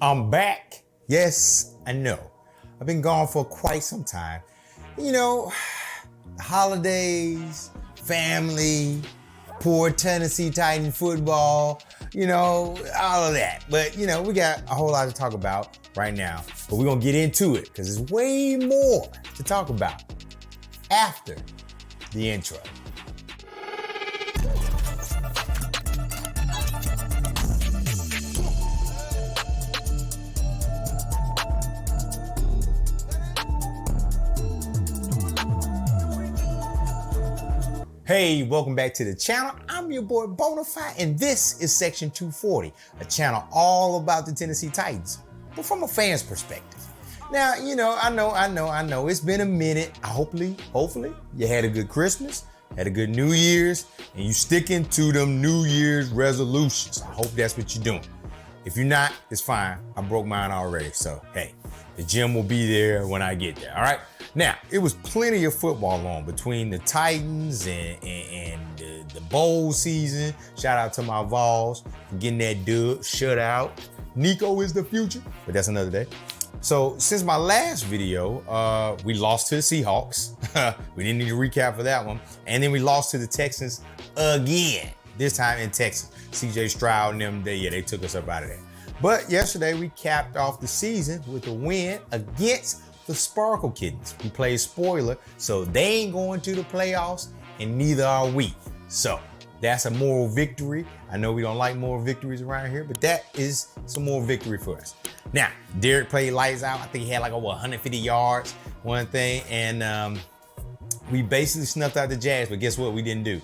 I'm back. Yes, I know. I've been gone for quite some time. You know, holidays, family, poor Tennessee Titan football, you know, all of that. But, you know, we got a whole lot to talk about right now. But we're going to get into it because there's way more to talk about after the intro. Hey, welcome back to the channel. I'm your boy Bonafide, and this is Section 240, a channel all about the Tennessee Titans, but from a fan's perspective. Now, you know, I know, it's been a minute. Hopefully, you had a good Christmas, had a good New Year's, and you sticking to them New Year's resolutions. I hope that's what you're doing. If you're not, it's fine. I broke mine already, so hey, the gym will be there when I get there, all right? Now, it was plenty of football on between the Titans and the bowl season. Shout out to my Vols for getting that dub, shutout. Nico is the future, but that's another day. So since my last video, we lost to the Seahawks. We didn't need to recap for that one. And then we lost to the Texans again, this time in Texas. CJ Stroud and them, they took us up out of there. But yesterday we capped off the season with a win against the Sparkle Kittens. We played spoiler, so they ain't going to the playoffs, and neither are we. So that's a moral victory. I know we don't like moral victories around here, but that is some moral victory for us. Now, Derek played lights out. I think he had like over 150 yards, one thing, and we basically snuffed out the Jags, but guess what we didn't do?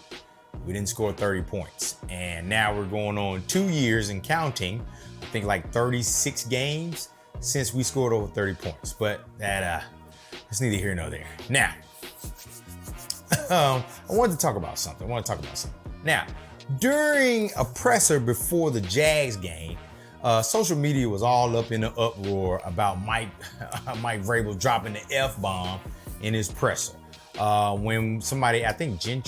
We didn't score 30 points. And now we're going on 2 years and counting, I think like 36 games since we scored over 30 points. But that's neither here nor there. Now, I wanted to talk about something. Now, during a presser before the Jags game, social media was all up in the uproar about Mike Vrabel dropping the F-bomb in his presser. When somebody, I think Jack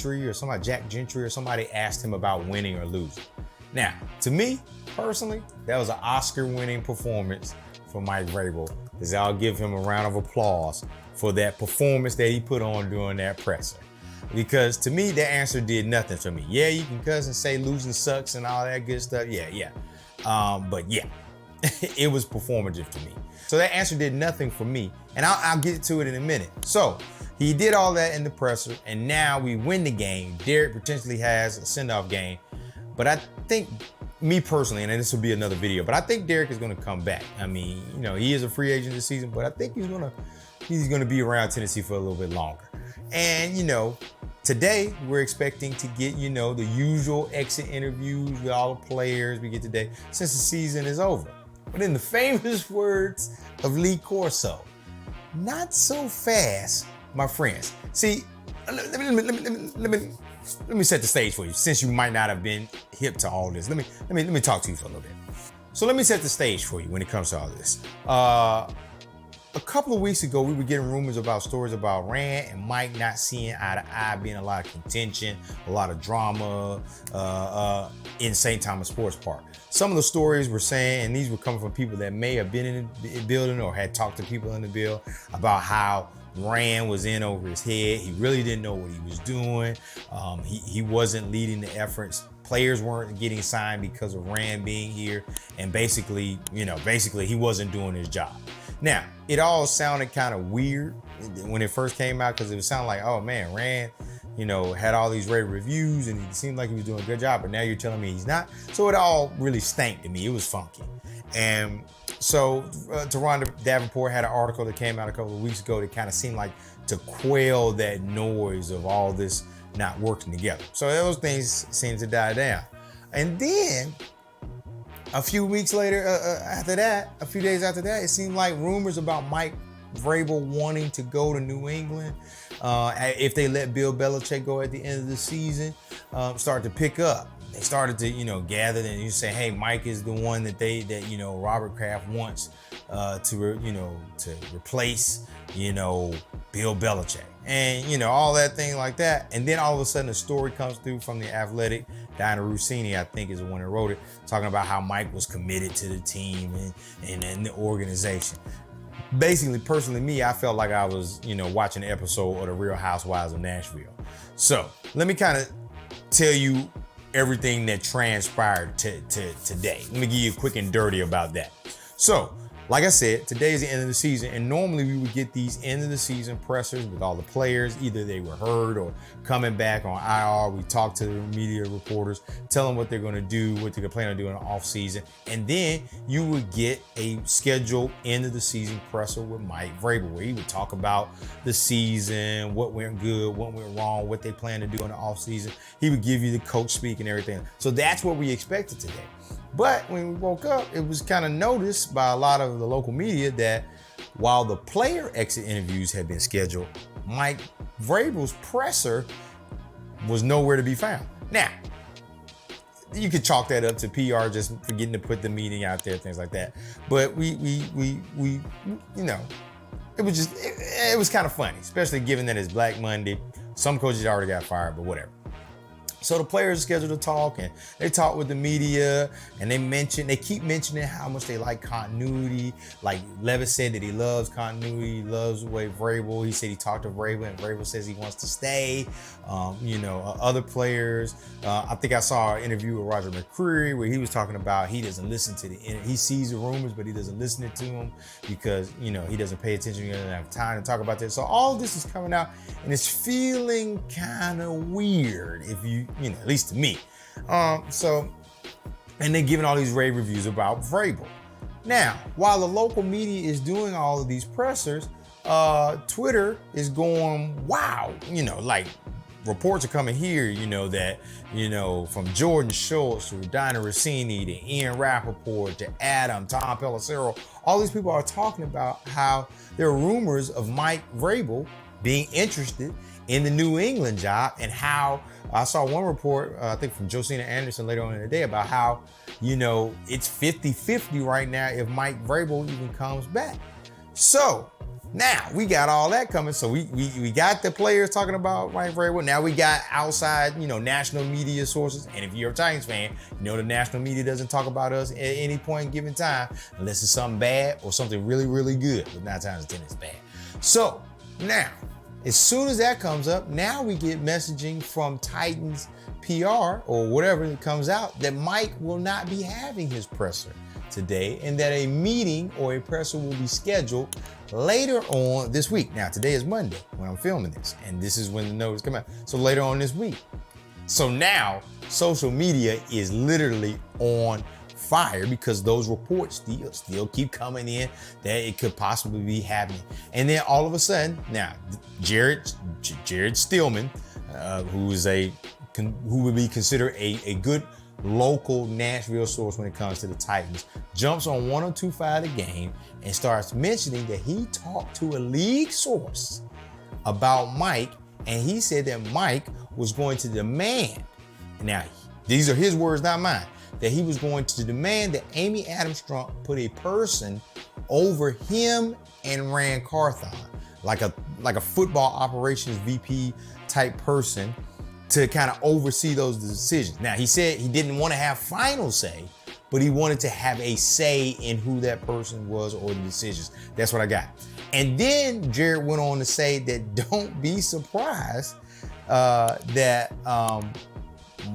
Gentry or somebody asked him about winning or losing. Now, to me, personally, that was an Oscar-winning performance for Mike Vrabel. Because I'll give him a round of applause for that performance that he put on during that presser. Because to me, that answer did nothing for me. Yeah, you can cuss and say losing sucks and all that good stuff. Yeah. But yeah, it was performative to me. So that answer did nothing for me. And I'll get to it in a minute. So he did all that in the presser, and now we win the game. Derek potentially has a send-off game. But I think, me personally, and this will be another video, but I think Derek is going to come back. I mean, you know, he is a free agent this season, but I think he's going to be around Tennessee for a little bit longer. And, you know, today we're expecting to get, you know, the usual exit interviews with all the players we get today since the season is over. But in the famous words of Lee Corso, not so fast, my friends. See, let me set the stage for you, since you might not have been hip to all this. Let me talk to you for a little bit. So let me set the stage for you when it comes to all this. A couple of weeks ago, we were getting rumors about stories about Rand and Mike not seeing eye to eye, being a lot of contention, a lot of drama in St. Thomas Sports Park. Some of the stories were saying, and these were coming from people that may have been in the building or had talked to people in the building about how Rand was in over his head. He really didn't know what he was doing. He wasn't leading the efforts. Players weren't getting signed because of Rand being here. And basically, he wasn't doing his job. Now, it all sounded kind of weird when it first came out, because it would sound like, oh man, Rand, had all these rave reviews and it seemed like he was doing a good job, but now you're telling me he's not. So it all really stank to me. It was funky. And so Teron Davenport had an article that came out a couple of weeks ago that kind of seemed like to quell that noise of all this not working together. So those things seemed to die down. And then a few weeks later, a few days after that, it seemed like rumors about Mike Vrabel wanting to go to New England, if they let Bill Belichick go at the end of the season, started to pick up. They started to, gather and you say, hey, Mike is the one that Robert Kraft wants to replace, Bill Belichick, and all that thing like that. And then all of a sudden a story comes through from The Athletic. Diana Rossini, I think, is the one that wrote it, talking about how Mike was committed to the team and the organization. Basically, personally, me, I felt like I was, watching an episode of The Real Housewives of Nashville. So let me kind of tell you everything that transpired today. Let me give you a quick and dirty about that. So, like I said, today is the end of the season, and normally we would get these end of the season pressers with all the players. Either they were hurt or coming back on IR. We talk to the media reporters, tell them what they're going to do, what they're planning on doing in the off season, and then you would get a scheduled end of the season presser with Mike Vrabel, where he would talk about the season, what went good, what went wrong, what they plan to do in the off season. He would give you the coach speak and everything. So that's what we expected today. But when we woke up, it was kind of noticed by a lot of the local media that while the player exit interviews had been scheduled, Mike Vrabel's presser was nowhere to be found. Now, you could chalk that up to PR just forgetting to put the meeting out there, things like that. But we it was kind of funny, especially given that it's Black Monday. Some coaches already got fired, but whatever. So the players are scheduled to talk, and they talk with the media, and they keep mentioning how much they like continuity. Like Levis said that he loves continuity, he loves the way Vrabel. He said he talked to Vrabel, and Vrabel says he wants to stay. Other players. I think I saw an interview with Roger McCreary where he was talking about he doesn't listen to he sees the rumors, but he doesn't listen to them because he doesn't pay attention. He doesn't have time to talk about this. So all this is coming out, and it's feeling kind of weird if at least to me. And they're giving all these rave reviews about Vrabel. Now, while the local media is doing all of these pressers, Twitter is going, wow, like reports are coming here, that, from Jordan Schultz to Dinah Rossini to Ian Rappaport to Adam, Tom Pelissero, all these people are talking about how there are rumors of Mike Vrabel being interested in the New England job, and how I saw one report, I think from Josina Anderson later on in the day, about how, it's 50-50 right now if Mike Vrabel even comes back. So now we got all that coming. So we got the players talking about Mike Vrabel. Now we got outside, national media sources. And if you're a Titans fan, the national media doesn't talk about us at any point in given time unless it's something bad or something really, really good. But 9 times out of 10 it's bad. So now, as soon as that comes up, now we get messaging from Titans PR or whatever that comes out that Mike will not be having his presser today, and that a meeting or a presser will be scheduled later on this week. Now, today is Monday when I'm filming this, and this is when the notice come out. So later on this week. So now social media is literally on fire because those reports still keep coming in that it could possibly be happening. And then all of a sudden, now Jared Stillman, who would be considered a good local Nashville source when it comes to the Titans, jumps on 102.5 The Game and starts mentioning that he talked to a league source about Mike, and he said that Mike was going to demand, now these are his words, not mine, that he was going to demand that Amy Adams Strunk put a person over him and Rand Carthon, like a football operations VP type person, to kind of oversee those decisions. Now, he said he didn't want to have final say, but he wanted to have a say in who that person was or the decisions. That's what I got. And then Jared went on to say that don't be surprised that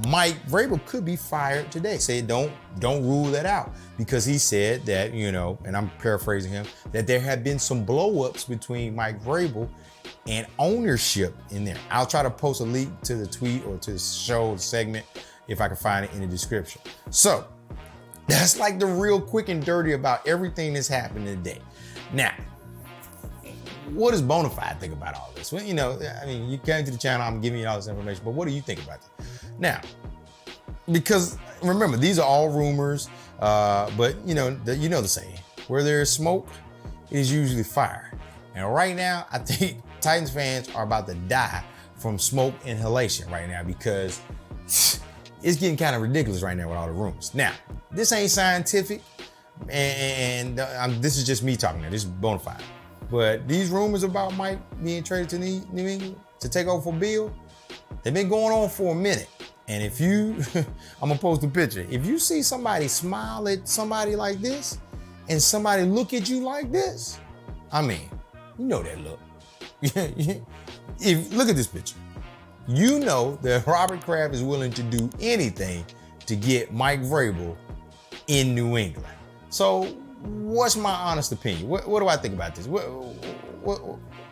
Mike Vrabel could be fired today. Say don't rule that out, because he said that, and I'm paraphrasing him, that there have been some blow-ups between Mike Vrabel and ownership in there. I'll try to post a link to the tweet or to the show, the segment, if I can find it in the description. So that's like the real quick and dirty about everything that's happened today. Now, what does Bonafide think about all this? Well, you came to the channel, I'm giving you all this information, but what do you think about it? Now, because remember, these are all rumors, but the saying, where there's smoke, it is usually fire. And right now, I think Titans fans are about to die from smoke inhalation right now, because it's getting kind of ridiculous right now with all the rumors. Now, this ain't scientific, and this is just me talking now. This is bona fide. But these rumors about Mike being traded to New England to take over for Bill, they've been going on for a minute. And if you, I'm gonna post a picture. If you see somebody smile at somebody like this and somebody look at you like this, I mean, you know that look. If look at this picture, you know that Robert Kraft is willing to do anything to get Mike Vrabel in New England. So what's my honest opinion? What do I think about this?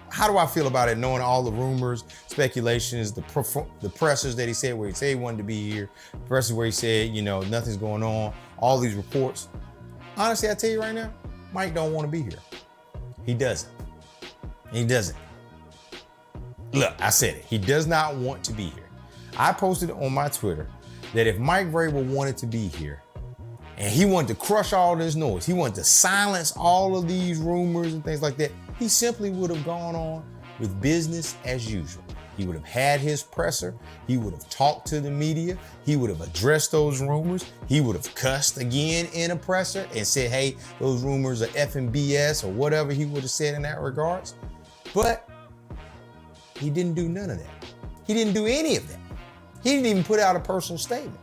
How do I feel about it, knowing all the rumors, speculations, the pressers that he said where he said he wanted to be here, pressers where he said, you know, nothing's going on, all these reports. Honestly, I tell you right now, Mike don't want to be here. He doesn't. He doesn't. Look, I said it. He does not want to be here. I posted on my Twitter that if Mike Vrabel wanted to be here and he wanted to crush all this noise, he wanted to silence all of these rumors and things like that, he simply would have gone on with business as usual. He would have had his presser. He would have talked to the media. He would have addressed those rumors. He would have cussed again in a presser and said, hey, those rumors are effing BS or whatever he would have said in that regards. But he didn't do none of that. He didn't do any of that. He didn't even put out a personal statement.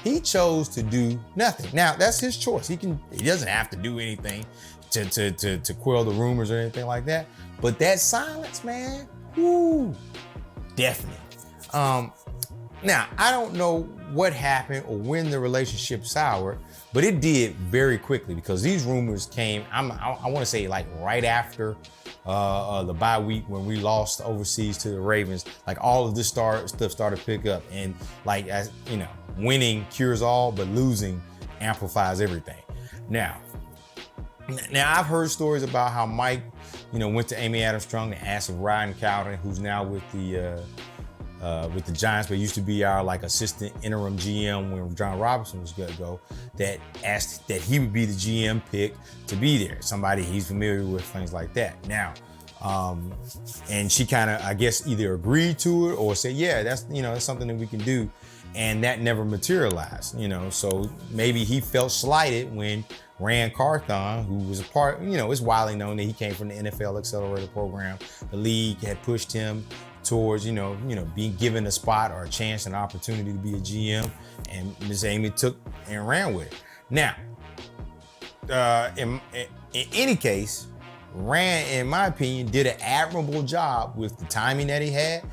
He chose to do nothing. Now, that's his choice. He doesn't have to do anything to quell the rumors or anything like that. But that silence, man, whoo, definitely. Now, I don't know what happened or when the relationship soured, but it did very quickly because these rumors came, I want to say like right after the bye week when we lost overseas to the Ravens. Like all of this stuff started to pick up, and like, as you know, winning cures all, but losing amplifies everything. Now I've heard stories about how Mike, you know, went to Amy Adams Strong and asked if Ryan Cowden, who's now with the Giants, but used to be our like assistant interim GM when John Robinson was going to go, that asked that he would be the GM pick to be there. Somebody he's familiar with, things like that. Now, and she kind of, I guess, either agreed to it or said, yeah, that's, you know, that's something that we can do. And that never materialized, you know, so maybe he felt slighted when Rand Carthon, who was a part, you know, it's widely known that he came from the NFL Accelerator program. The league had pushed him towards, you know, being given a spot or a chance, an opportunity to be a GM, and Ms. Amy took and ran with it. Now, in any case, Rand, in my opinion, did an admirable job with the timing that he had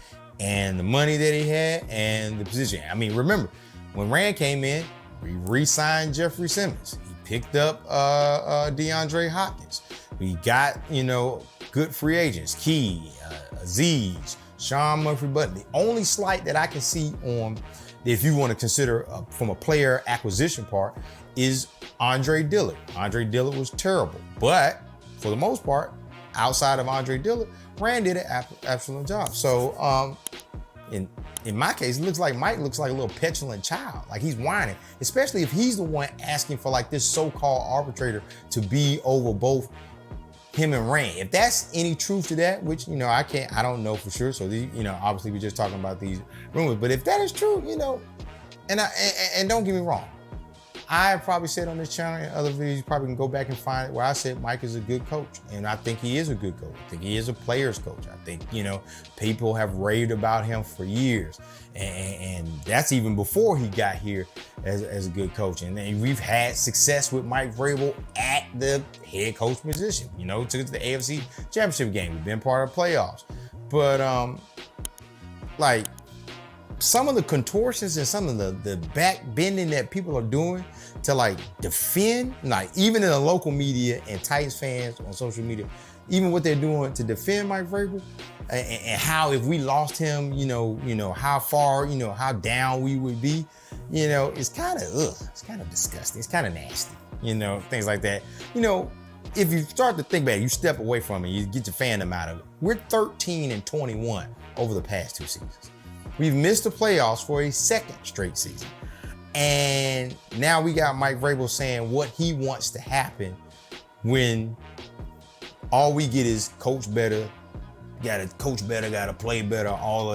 and the money that he had and the position. I mean, remember, when Rand came in, we re-signed Jeffrey Simmons. He picked up DeAndre Hopkins. We got, you know, good free agents, Key, Aziz, Sean Murphy-Button. The only slight that I can see on, if you want to consider from a player acquisition part, is Andre Dillard. Andre Dillard was terrible, but for the most part, outside of Andre Dillard, Rand did an excellent job. So in my case, it looks like Mike looks like a little petulant child, like he's whining, especially if he's the one asking for like this so-called arbitrator to be over both him and Rand. If that's any truth to that, which, you know, I don't know for sure. So, you know, obviously we're just talking about these rumors, but if that is true, you know, and don't get me wrong, I probably said on this channel and other videos, you probably can go back and find it, where I said Mike is a good coach. And I think he is a good coach. I think he is a player's coach. I think, you know, people have raved about him for years. And that's even before he got here as a good coach. And then we've had success with Mike Vrabel at the head coach position. You know, took it to the AFC Championship game. We've been part of the playoffs. But like some of the contortions and some of the back bending that people are doing to like defend, like even in the local media and Titans fans on social media, even what they're doing to defend Mike Vrabel, and how if we lost him, you know how far, you know how down we would be, you know, it's kind of disgusting, it's kind of nasty, you know, things like that. You know, if you start to think back, you step away from it, you get your fandom out of it. We're 13-21 over the past 2 seasons. We've missed the playoffs for a second straight season. And now we got Mike Vrabel saying what he wants to happen when all we get is coach better, gotta coach better, gotta play better, all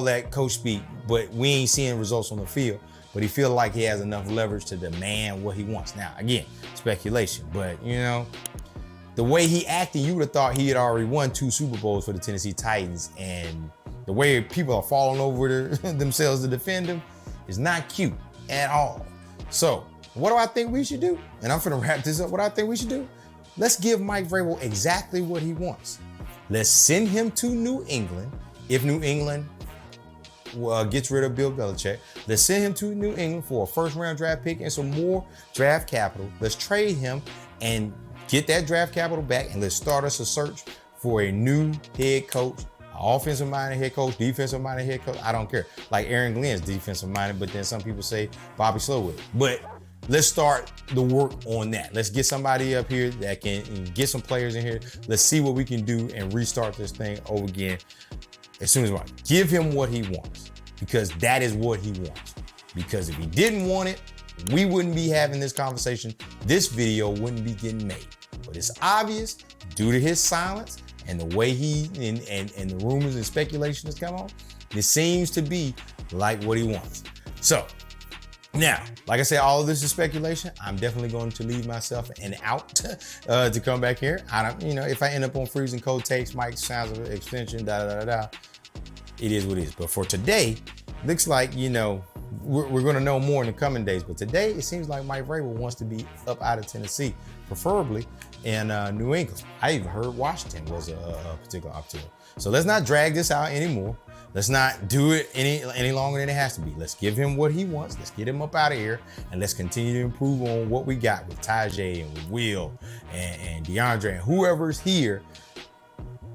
that coach speak, but we ain't seeing results on the field. But he feels like he has enough leverage to demand what he wants. Now, again, speculation, but you know, the way he acted, you would have thought he had already won 2 Super Bowls for the Tennessee Titans, and the way people are falling over themselves to defend him is not cute at all. So what do I think we should do? And I'm gonna wrap this up. What I think we should do? Let's give Mike Vrabel exactly what he wants. Let's send him to New England. If New England gets rid of Bill Belichick, let's send him to New England for a first-round draft pick and some more draft capital. Let's trade him and get that draft capital back, and let's start us a search for a new head coach, offensive-minded head coach, defensive-minded head coach. I don't care. Like Aaron Glenn's defensive-minded, but then some people say Bobby Slowik. But let's start the work on that. Let's get somebody up here that can get some players in here. Let's see what we can do and restart this thing over again as soon as possible. Give him what he wants, because that is what he wants. Because if he didn't want it, we wouldn't be having this conversation. This video wouldn't be getting made. But it's obvious due to his silence and the way he and the rumors and speculation has come on, it seems to be like what he wants. So now, like I said, all of this is speculation. I'm definitely going to leave myself an out to come back here. I don't, if I end up on freezing cold takes, Mike sounds of extension, it is what it is. But for today, looks like, we're going to know more in the coming days. But today, it seems like Mike Vrabel wants to be up out of Tennessee, preferably in New England. I even heard Washington was a particular opportunity. So let's not drag this out anymore. Let's not do it any longer than it has to be. Let's give him what he wants. Let's get him up out of here, and let's continue to improve on what we got with Tajay and with Will and DeAndre and whoever's here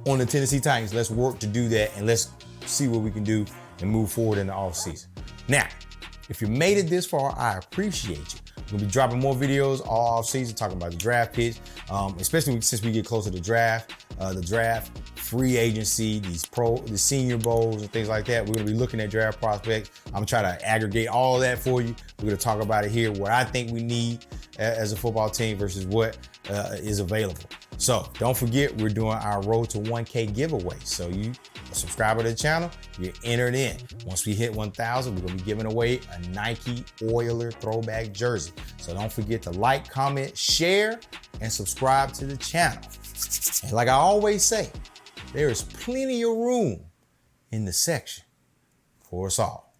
on the Tennessee Titans. Let's work to do that, and let's see what we can do and move forward in the offseason. Now, if you made it this far, I appreciate you. We'll be dropping more videos all off season, talking about the draft pitch, especially since we get closer to the draft, free agency, the senior bowls and things like that. We're gonna be looking at draft prospects. I'm gonna try to aggregate all of that for you. We're gonna talk about it here, what I think we need as a football team versus what is available. So don't forget, we're doing our Road to 1K giveaway. So you a subscriber to the channel, you're entered in. Once we hit 1,000, we're gonna be giving away a Nike Oiler throwback jersey. So don't forget to like, comment, share, and subscribe to the channel. And like I always say, there is plenty of room in the section for us all.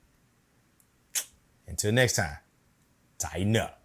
Until next time, tighten up.